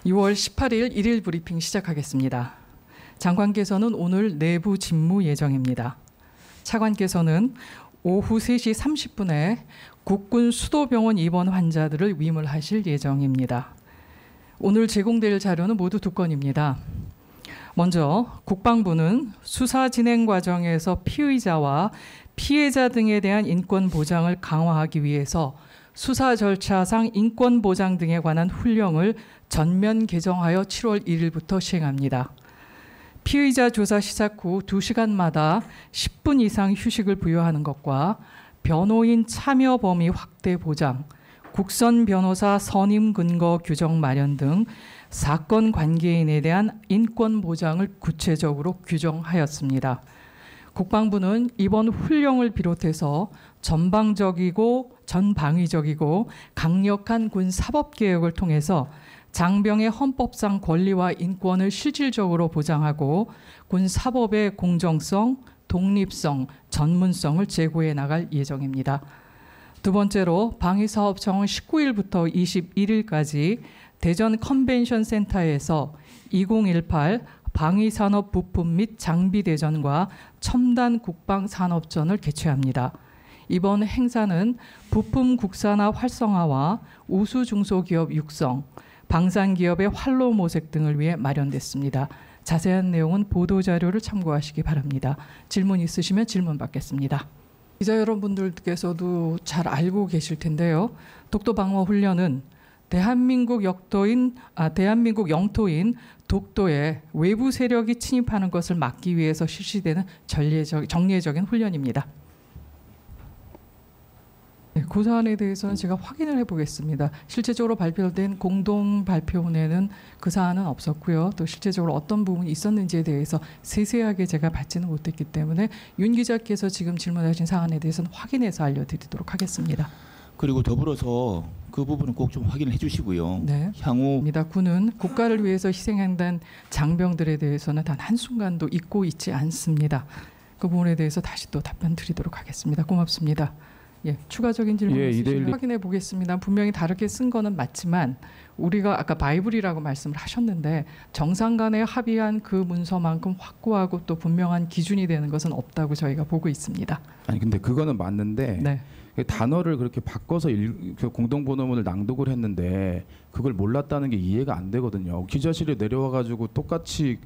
6월 18일 1일 브리핑 시작하겠습니다. 장관께서는 오늘 내부 직무 예정입니다. 차관께서는 오후 3시 30분에 국군 수도병원 입원 환자들을 위물하실 예정입니다. 오늘 제공될 자료는 모두 2건입니다. 먼저 국방부는 수사 진행 과정에서 피의자와 피해자 등에 대한 인권 보장을 강화하기 위해서 수사 절차상 인권 보장 등에 관한 훈령을 전면 개정하여 7월 1일부터 시행합니다. 피의자 조사 시작 후 2시간마다 10분 이상 휴식을 부여하는 것과 변호인 참여 범위 확대 보장, 국선 변호사 선임 근거 규정 마련 등 사건 관계인에 대한 인권 보장을 구체적으로 규정하였습니다. 국방부는 이번 훈령을 비롯해서 전방위적이고 강력한 군 사법개혁을 통해서 장병의 헌법상 권리와 인권을 실질적으로 보장하고 군 사법의 공정성, 독립성, 전문성을 제고해 나갈 예정입니다. 두 번째로 방위사업청은 19일부터 21일까지 대전 컨벤션 센터에서 2018 방위산업 부품 및 장비 대전과 첨단 국방산업전을 개최합니다. 이번 행사는 부품 국산화 활성화와 우수 중소기업 육성, 방산기업의 활로 모색 등을 위해 마련됐습니다. 자세한 내용은 보도자료를 참고하시기 바랍니다. 질문 있으시면 질문 받겠습니다. 기자 여러분들께서도 잘 알고 계실 텐데요. 독도방어 훈련은 대한민국 영토인 독도에 외부 세력이 침입하는 것을 막기 위해서 실시되는 정례적인 훈련입니다. 그 사안에 대해서는 제가 확인을 해보겠습니다. 실제적으로 발표된 공동 발표문에는 그 사안은 없었고요. 또 실제적으로 어떤 부분이 있었는지에 대해서 세세하게 제가 받지는 못했기 때문에 윤 기자께서 지금 질문하신 사안에 대해서는 확인해서 알려드리도록 하겠습니다. 그리고 더불어서 그 부분은 꼭 좀 확인을 해주시고요. 네. 향후 군은 국가를 위해서 희생한 장병들에 대해서는 단 한순간도 잊고 있지 않습니다. 그 부분에 대해서 다시 또 답변 드리도록 하겠습니다. 고맙습니다. 예, 추가적인 질문 있으시면 확인해 보겠습니다. 분명히 다르게 쓴 거는 맞지만 우리가 아까 바이블이라고 말씀을 하셨는데 정상 간에 합의한 그 문서만큼 확고하고 또 분명한 기준이 되는 것은 없다고 저희가 보고 있습니다. 아니 근데 그거는 맞는데 네. 단어를 그렇게 바꿔서 공동번호문을 낭독을 했는데 그걸 몰랐다는 게 이해가 안 되거든요. 기자실에 내려와 가지고 똑같이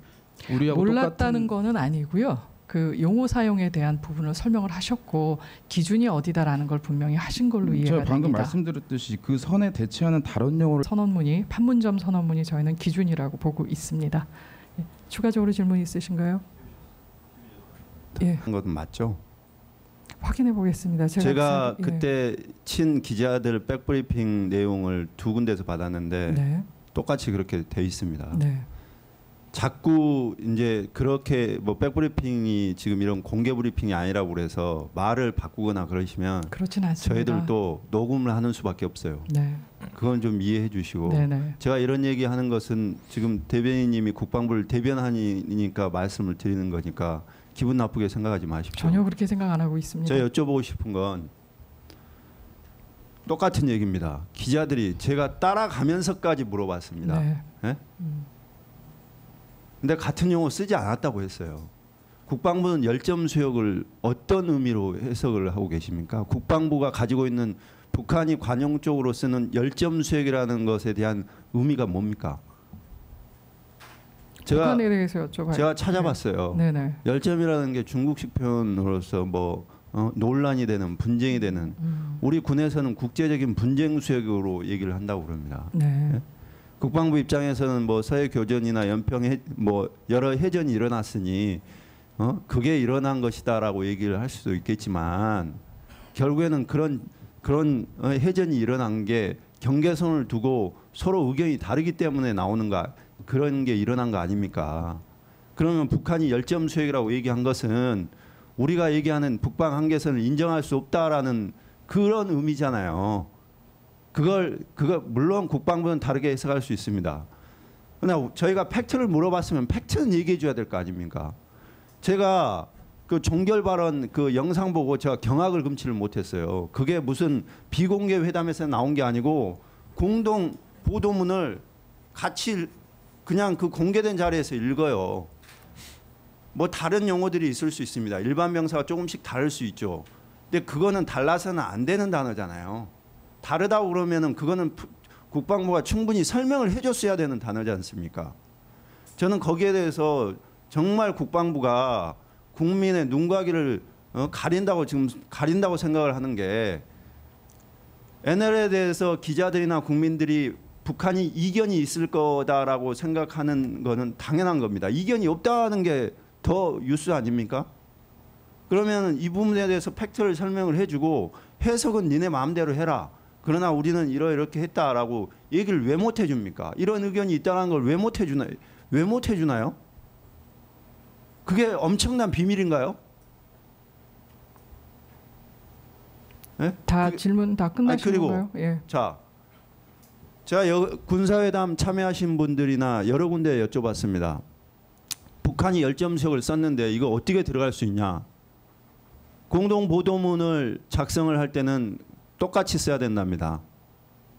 우리하고 몰랐다는 거는 아니고요. 그 용어 사용에 대한 부분을 설명을 하셨고 기준이 어디다라는 걸 분명히 하신 걸로 이해가 됩니다. 제가 방금 말씀드렸듯이 그 선에 대체하는 다른 용어를 선언문이 판문점 선언문이 저희는 기준이라고 보고 있습니다. 예, 추가적으로 질문 있으신가요? 예. 건 맞죠? 확인해 보겠습니다. 제가 그때 친 기자들 백브리핑 내용을 2군데서 받았는데 네. 똑같이 그렇게 돼 있습니다. 네. 자꾸 이제 그렇게 뭐 백브리핑이 지금 이런 공개 브리핑이 아니라고 그래서 말을 바꾸거나 그러시면 그렇진 않습니다. 저희들도 녹음을 하는 수밖에 없어요. 네. 그건 좀 이해해 주시고 네네. 제가 이런 얘기하는 것은 지금 대변인님이 국방부를 대변하니까 말씀을 드리는 거니까 기분 나쁘게 생각하지 마십시오. 전혀 그렇게 생각 안 하고 있습니다. 제가 여쭤보고 싶은 건 똑같은 얘기입니다. 기자들이 제가 따라가면서까지 물어봤습니다. 네. 네? 근데 같은 용어 쓰지 않았다고 했어요. 국방부는 열점 수역을 어떤 의미로 해석을 하고 계십니까? 국방부가 가지고 있는 북한이 관용적으로 쓰는 열점 수역이라는 것에 대한 의미가 뭡니까? 북한에 대해서 여쭤봐요. 제가 찾아봤어요. 네네. 열점이라는 게 중국식 표현으로서 뭐 논란이 되는 분쟁이 되는 우리 군에서는 국제적인 분쟁 수역으로 얘기를 한다고 그럽니다. 네. 네? 국방부 입장에서는 뭐 서해 교전이나 연평 뭐 여러 해전이 일어났으니 그게 일어난 것이다라고 얘기를 할 수도 있겠지만 결국에는 그런 해전이 일어난 게 경계선을 두고 서로 의견이 다르기 때문에 나오는가 그런 게 일어난 거 아닙니까? 그러면 북한이 열점 수역이라고 얘기한 것은 우리가 얘기하는 북방 한계선을 인정할 수 없다라는 그런 의미잖아요. 그걸 물론 국방부는 다르게 해석할 수 있습니다. 그러나 저희가 팩트를 물어봤으면 팩트는 얘기해 줘야 될 거 아닙니까? 제가 그 종결 발언 그 영상 보고 제가 경악을 금치를 못했어요. 그게 무슨 비공개 회담에서 나온 게 아니고 공동 보도문을 같이 그냥 그 공개된 자리에서 읽어요. 뭐 다른 용어들이 있을 수 있습니다. 일반 명사가 조금씩 다를 수 있죠. 근데 그거는 달라서는 안 되는 단어잖아요. 다르다고 그러면은 그거는 국방부가 충분히 설명을 해줬어야 되는 단어지 않습니까? 저는 거기에 대해서 정말 국방부가 국민의 눈과 귀를 가린다고 생각을 하는 게 NLL에 대해서 기자들이나 국민들이 북한이 이견이 있을 거다라고 생각하는 거는 당연한 겁니다. 이견이 없다는 게 더 뉴스 아닙니까? 그러면 이 부분에 대해서 팩트를 설명을 해주고 해석은 니네 마음대로 해라. 그러나 우리는 이렇게 했다라고 얘기를 왜 못 해줍니까? 이런 의견이 있다는 걸 왜 못 해주나요? 왜 못 해주나요? 그게 엄청난 비밀인가요? 네? 질문 다 끝나신 건가요? 예. 자, 제가 군사회담 참여하신 분들이나 여러 군데 여쭤봤습니다. 북한이 열점수역을 썼는데 이거 어떻게 들어갈 수 있냐? 공동보도문을 작성을 할 때는 똑같이 써야 된답니다.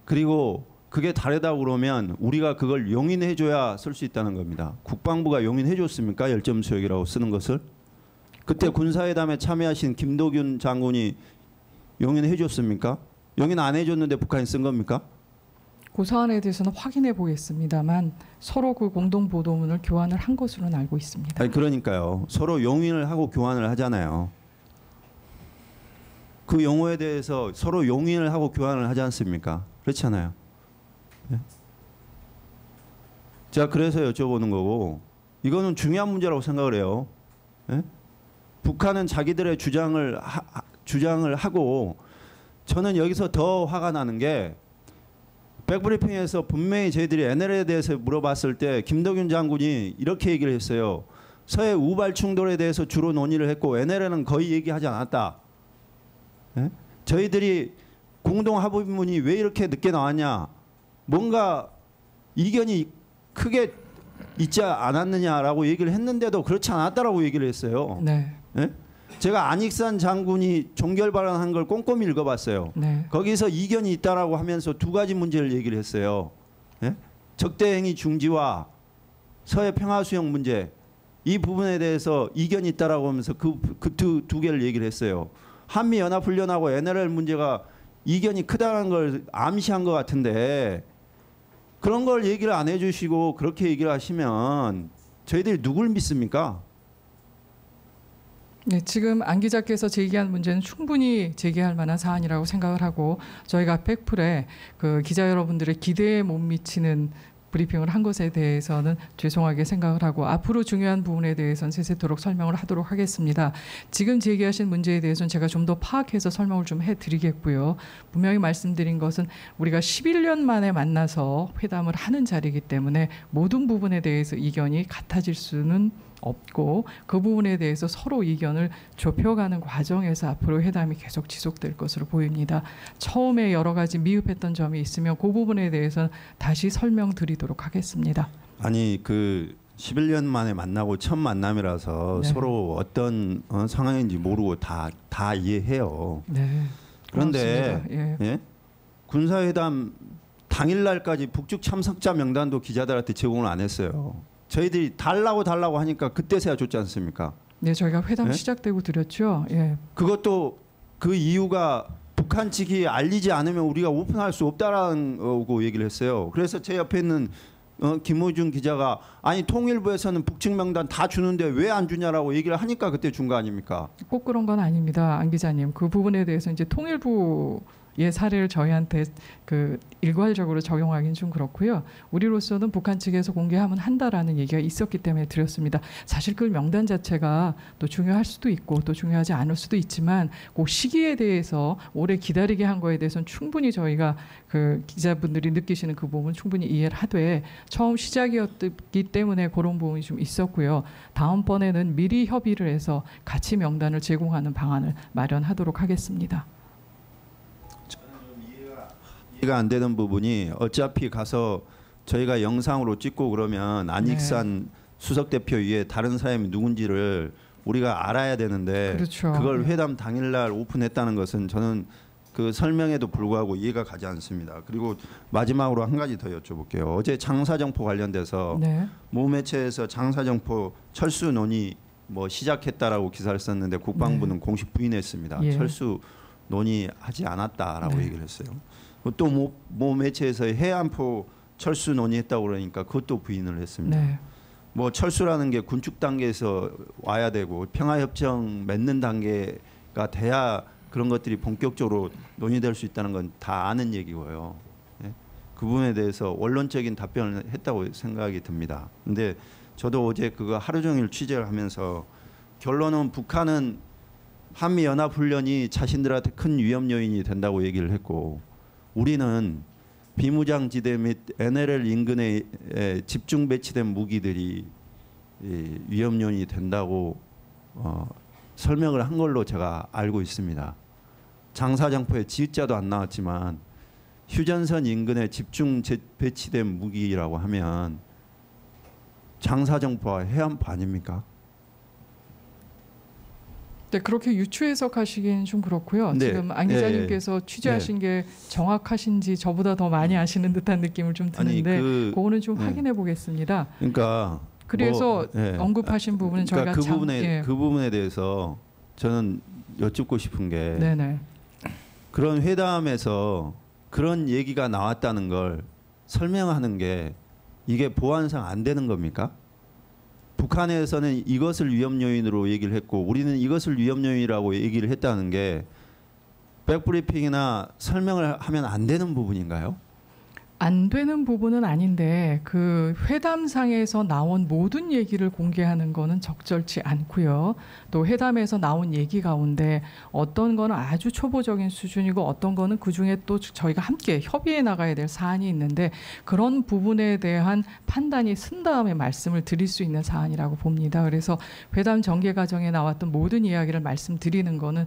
그리고 그게 다르다고 그러면 우리가 그걸 용인해줘야 쓸 수 있다는 겁니다. 국방부가 용인해줬습니까? 열점수역이라고 쓰는 것을? 그때 군사회담에 참여하신 김도균 장군이 용인해줬습니까? 용인 안 해줬는데 북한이 쓴 겁니까? 그 사안에 대해서는 확인해 보겠습니다만 서로 그 공동 보도문을 교환을 한 것으로는 알고 있습니다. 아니 그러니까요. 서로 용인을 하고 교환을 하잖아요. 그 용어에 대해서 서로 용인을 하고 교환을 하지 않습니까? 그렇잖아요. 네? 제가 그래서 여쭤보는 거고 이거는 중요한 문제라고 생각을 해요. 네? 북한은 자기들의 주장을 하고 저는 여기서 더 화가 나는 게 백브리핑에서 분명히 저희들이 NLL에 대해서 물어봤을 때 김덕윤 장군이 이렇게 얘기를 했어요. 서해 우발 충돌에 대해서 주로 논의를 했고 NLL은 거의 얘기하지 않았다. 네? 저희들이 공동 합의문이 왜 이렇게 늦게 나왔냐. 뭔가 이견이 크게 있지 않았느냐라고 얘기를 했는데도 그렇지 않았다라고 얘기를 했어요. 네. 네? 제가 안익산 장군이 종결 발언한 걸 꼼꼼히 읽어봤어요. 네. 거기서 이견이 있다라고 하면서 두 가지 문제를 얘기를 했어요. 네? 적대행위 중지와 서해 평화수용 문제 이 부분에 대해서 이견이 있다라고 하면서 그 두 개를 얘기를 했어요. 한미 연합 훈련하고 NLL 문제가 이견이 크다는 걸 암시한 것 같은데 그런 걸 얘기를 안 해주시고 그렇게 얘기를 하시면 저희들이 누굴 믿습니까? 네, 지금 안 기자께서 제기한 문제는 충분히 제기할 만한 사안이라고 생각을 하고 저희가 팩풀에 그 기자 여러분들의 기대에 못 미치는 브리핑을 한 것에 대해서는 죄송하게 생각을 하고 앞으로 중요한 부분에 대해서는 세세토록 설명을 하도록 하겠습니다. 지금 제기하신 문제에 대해서는 제가 좀 더 파악해서 설명을 좀 해드리겠고요. 분명히 말씀드린 것은 우리가 11년 만에 만나서 회담을 하는 자리이기 때문에 모든 부분에 대해서 이견이 같아질 수는 없고 그 부분에 대해서 서로 이견을 좁혀가는 과정에서 앞으로 회담이 계속 지속될 것으로 보입니다. 처음에 여러 가지 미흡했던 점이 있으면 그 부분에 대해서는 다시 설명드리도록 하겠습니다. 아니 그 11년 만에 만나고 첫 만남이라서 네. 서로 어떤 상황인지 모르고 다 이해해요. 네. 그런데 예. 예? 군사회담 당일날까지 북측 참석자 명단도 기자들한테 제공을 안 했어요. 저희들이 달라고 하니까 그때서야 줬지 않습니까? 네, 저희가 회담 네? 시작되고 드렸죠. 예. 그것도 그 이유가 북한 측이 알리지 않으면 우리가 오픈할 수 없다라는 거고 얘기를 했어요. 그래서 제 옆에 있는 김호준 기자가 아니 통일부에서는 북측 명단 다 주는데 왜 안 주냐라고 얘기를 하니까 그때 준 거 아닙니까? 꼭 그런 건 아닙니다, 안 기자님. 그 부분에 대해서 이제 통일부의 사례를 저희한테 그 일괄적으로 적용하기는 좀 그렇고요. 우리로서는 북한 측에서 공개하면 한다라는 얘기가 있었기 때문에 드렸습니다. 사실 그 명단 자체가 또 중요할 수도 있고 또 중요하지 않을 수도 있지만 그 시기에 대해서 오래 기다리게 한 거에 대해서는 충분히 저희가 그 기자분들이 느끼시는 그 부분 충분히 이해를 하되 처음 시작이었기 때문에 그런 부분이 좀 있었고요. 다음번에는 미리 협의를 해서 같이 명단을 제공하는 방안을 마련하도록 하겠습니다. 이해가 안 되는 부분이 어차피 가서 저희가 영상으로 찍고 그러면 안익산 수석 대표 위에 다른 사람이 누군지를 우리가 알아야 되는데 그렇죠. 그걸 회담 당일날 오픈했다는 것은 저는 그 설명에도 불구하고 이해가 가지 않습니다. 그리고 마지막으로 한 가지 더 여쭤볼게요. 어제 장사정포 관련돼서 네. 모 매체에서 장사정포 철수 논의 뭐 시작했다라고 기사를 썼는데 국방부는 공식 부인했습니다. 예. 철수 논의하지 않았다라고 네. 얘기를 했어요. 또 모 매체에서 해안포 철수 논의했다고 그러니까 그것도 부인을 했습니다. 네. 뭐 철수라는 게 군축 단계에서 와야 되고 평화협정 맺는 단계가 돼야 그런 것들이 본격적으로 논의될 수 있다는 건 다 아는 얘기고요. 예? 그 부분에 대해서 원론적인 답변을 했다고 생각이 듭니다. 근데 저도 어제 그거 하루 종일 취재를 하면서 결론은 북한은 한미연합훈련이 자신들한테 큰 위험 요인이 된다고 얘기를 했고 우리는 비무장지대 및 NLL 인근에 집중 배치된 무기들이 위험 요인이 된다고 설명을 한 걸로 제가 알고 있습니다. 장사정포에 지읒자도 안 나왔지만 휴전선 인근에 집중 배치된 무기라고 하면 장사정포와 해안포 아닙니까? 네, 그렇게 유추 해석하시기엔 좀 그렇고요. 네. 지금 안 기자님께서 취재하신 게 정확하신지 저보다 더 많이 아시는 듯한 느낌을 좀 드는데 그거는 좀 확인해 보겠습니다. 그러니까 그래서 언급하신 부분은 그러니까 저희가 그 부분에 대해서 저는 여쭙고 싶은 게 네네. 그런 회담에서 그런 얘기가 나왔다는 걸 설명하는 게 이게 보안상 안 되는 겁니까? 북한에서는 이것을 위험 요인으로 얘기를 했고 우리는 이것을 위험 요인이라고 얘기를 했다는 게 백브리핑이나 설명을 하면 안 되는 부분인가요? 안 되는 부분은 아닌데 그 회담상에서 나온 모든 얘기를 공개하는 거는 적절치 않고요. 또 회담에서 나온 얘기 가운데 어떤 거는 아주 초보적인 수준이고 어떤 거는 그중에 또 저희가 함께 협의해 나가야 될 사안이 있는데 그런 부분에 대한 판단이 쓴 다음에 말씀을 드릴 수 있는 사안이라고 봅니다. 그래서 회담 전개 과정에 나왔던 모든 이야기를 말씀드리는 거는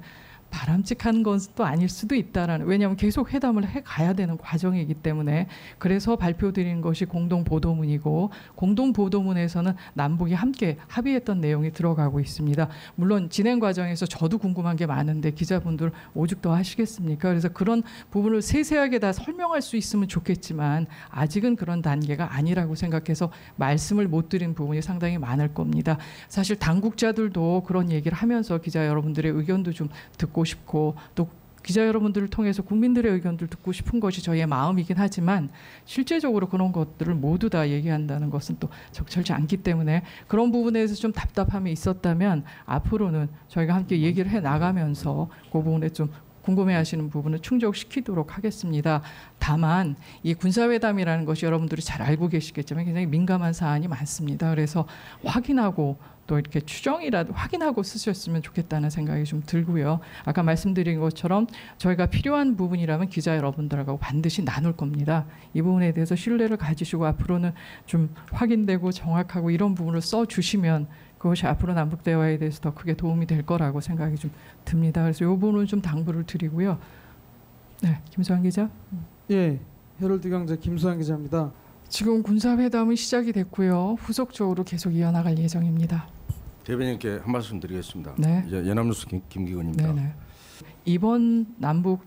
바람직한 것도 아닐 수도 있다라는 왜냐하면 계속 회담을 해 가야 되는 과정이기 때문에 그래서 발표드린 것이 공동 보도문이고 공동 보도문에서는 남북이 함께 합의했던 내용이 들어가고 있습니다. 물론 진행 과정에서 저도 궁금한 게 많은데 기자분들 오죽 더 하시겠습니까? 그래서 그런 부분을 세세하게 다 설명할 수 있으면 좋겠지만 아직은 그런 단계가 아니라고 생각해서 말씀을 못 드린 부분이 상당히 많을 겁니다. 사실 당국자들도 그런 얘기를 하면서 기자 여러분들의 의견도 좀 듣고 싶고 또 기자 여러분들을 통해서 국민들의 의견들 듣고 싶은 것이 저희의 마음이긴 하지만 실제적으로 그런 것들을 모두 다 얘기한다는 것은 또 적절치 않기 때문에 그런 부분에서 좀 답답함이 있었다면 앞으로는 저희가 함께 얘기를 해 나가면서 그 부분에 좀 궁금해하시는 부분을 충족시키도록 하겠습니다. 다만 이 군사회담이라는 것이 여러분들이 잘 알고 계시겠지만 굉장히 민감한 사안이 많습니다. 그래서 확인하고 또 이렇게 추정이라도 확인하고 쓰셨으면 좋겠다는 생각이 좀 들고요. 아까 말씀드린 것처럼 저희가 필요한 부분이라면 기자 여러분들하고 반드시 나눌 겁니다. 이 부분에 대해서 신뢰를 가지시고 앞으로는 좀 확인되고 정확하고 이런 부분을 써주시면 그것이 앞으로 남북 대화에 대해서 더 크게 도움이 될 거라고 생각이 좀 듭니다. 그래서 이 부분은 좀 당부를 드리고요. 네, 김수환 기자. 예, 헤럴드 경제 김수환 기자입니다. 지금 군사회담은 시작이 됐고요. 후속적으로 계속 이어나갈 예정입니다. 대변인께 한 말씀 드리겠습니다. 네. 이제 연합뉴스 김기건입니다. 네네. 이번 남북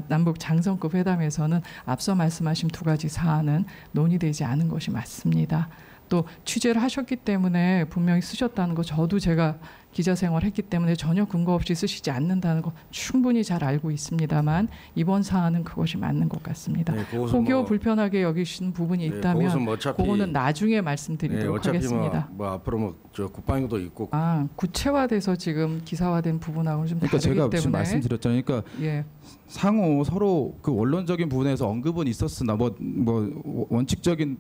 남북 장성급 회담에서는 앞서 말씀하신 두 가지 사안은 논의되지 않은 것이 맞습니다. 또 취재를 하셨기 때문에 분명히 쓰셨다는 거 저도 제가 기자 생활했기 때문에 전혀 근거 없이 쓰시지 않는다는 거 충분히 잘 알고 있습니다만 이번 사안은 그것이 맞는 것 같습니다. 네, 혹여 불편하게 여기신 부분이 있다면 그거는 나중에 말씀드리도록 어차피 하겠습니다. 뭐 앞으로 저 국방위도 있고 구체화돼서 지금 기사화된 부분하고는 좀 그러니까 다르기 제가 때문에 지금 말씀드렸잖아요. 그러니까 예. 상호 서로 그 원론적인 부분에서 언급은 있었으나 뭐 원칙적인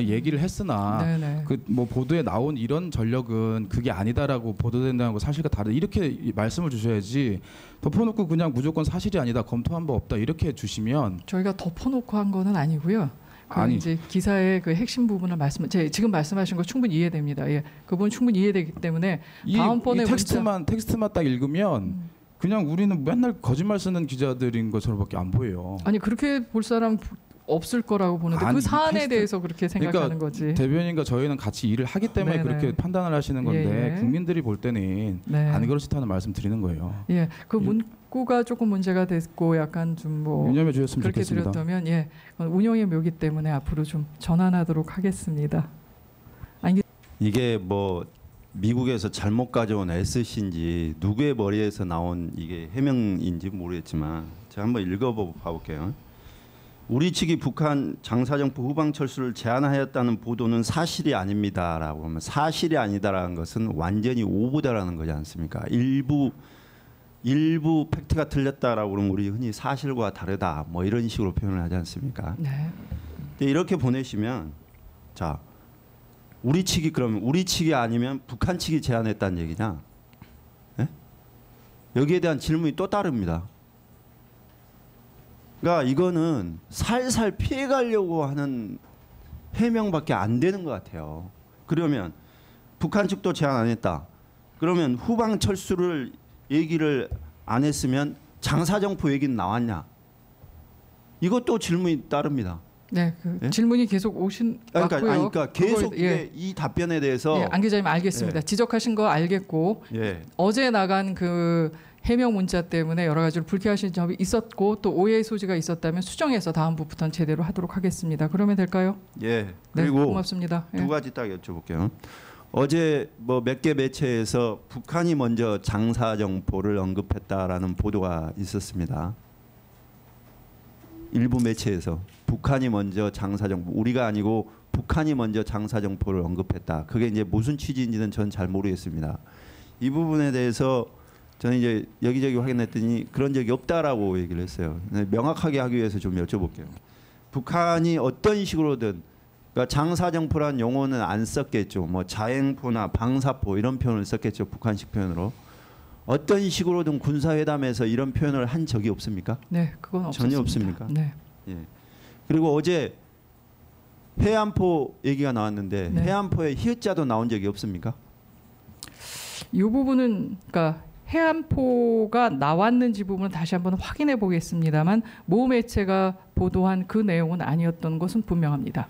얘기를 했으나 네네. 그 뭐 보도에 나온 이런 전력은 그게 아니다라고 보도된다는 거 사실과 다르다 이렇게 말씀을 주셔야지 덮어놓고 그냥 무조건 사실이 아니다 검토한 바 없다 이렇게 주시면 저희가 덮어놓고 한 거는 아니고요. 아니. 이제 기사의 그 핵심 부분을 지금 말씀하신 거 충분히 이해됩니다. 예, 그 부분 충분히 이해되기 때문에 다음번에 이 텍스트만 딱 읽으면 그냥 우리는 맨날 거짓말 쓰는 기자들인 것처럼밖에 안 보여요. 아니 그렇게 볼 사람 없을 거라고 보는데 아니, 그 사안에 테스트- 대해서 그렇게 생각하는 거지. 대변인과 저희는 같이 일을 하기 때문에 네네. 그렇게 판단을 하시는 건데 예. 국민들이 볼 때는 네. 안 그렇다는 말씀 드리는 거예요. 예, 그 문구가 조금 문제가 됐고 약간 좀 뭐 유념해 주셨으면 그렇게 좋겠습니다. 드렸다면 예, 운영의 묘기 때문에 앞으로 좀 전환하도록 하겠습니다. 아니 이게 뭐 미국에서 잘못 가져온 SC인지 누구의 머리에서 나온 이게 해명인지 모르겠지만 제가 한번 읽어볼게요. 우리 측이 북한 장사정포 후방 철수를 제안하였다는 보도는 사실이 아닙니다라고 하면 사실이 아니다라는 것은 완전히 오보다라는 거지 않습니까? 일부 팩트가 틀렸다라고 그러면 우리 흔히 사실과 다르다 뭐 이런 식으로 표현을 하지 않습니까? 네. 근데 이렇게 보내시면 자 우리 측이 그러면 우리 측이 아니면 북한 측이 제안했다는 얘기냐? 예? 여기에 대한 질문이 또 따릅니다. 그러니까 이거는 살살 피해가려고 하는 해명밖에 안 되는 것 같아요. 그러면 북한 측도 제안 안 했다. 그러면 후방 철수를 얘기를 안 했으면 장사정포 얘기는 나왔냐? 이것도 질문이 따릅니다. 네, 그 예? 질문이 계속 왔고요. 그러니까 계속 그걸, 예. 이 답변에 대해서 예, 안 기자님 알겠습니다. 예. 지적하신 거 알겠고 예. 어제 나간 그 해명 문자 때문에 여러 가지로 불쾌하신 점이 있었고 또 오해의 소지가 있었다면 수정해서 다음부터는 제대로 하도록 하겠습니다. 그러면 될까요? 예. 네, 그리고 고맙습니다. 예. 두 가지 딱 여쭤볼게요. 어제 뭐 몇 개 매체에서 북한이 먼저 장사정포를 언급했다라는 보도가 있었습니다. 일부 매체에서 북한이 먼저 장사정포, 우리가 아니고 북한이 먼저 장사정포를 언급했다. 그게 이제 무슨 취지인지는 전 잘 모르겠습니다. 이 부분에 대해서 저는 이제 여기저기 확인했더니 그런 적이 없다라고 얘기를 했어요. 명확하게 하기 위해서 좀 여쭤볼게요. 북한이 어떤 식으로든 그러니까 장사정포란 용어는 안 썼겠죠. 뭐 자행포나 방사포 이런 표현을 썼겠죠. 북한식 표현으로. 어떤 식으로든 군사회담에서 이런 표현을 한 적이 없습니까? 네, 그건 없습니다. 전혀 없습니까? 네. 예. 그리고 어제 해안포 얘기가 나왔는데 네. 해안포에 히읗자도 나온 적이 없습니까? 이 부분은 그러니까 해안포가 나왔는지 부분은 다시 한번 확인해 보겠습니다만 모 매체가 보도한 그 내용은 아니었던 것은 분명합니다.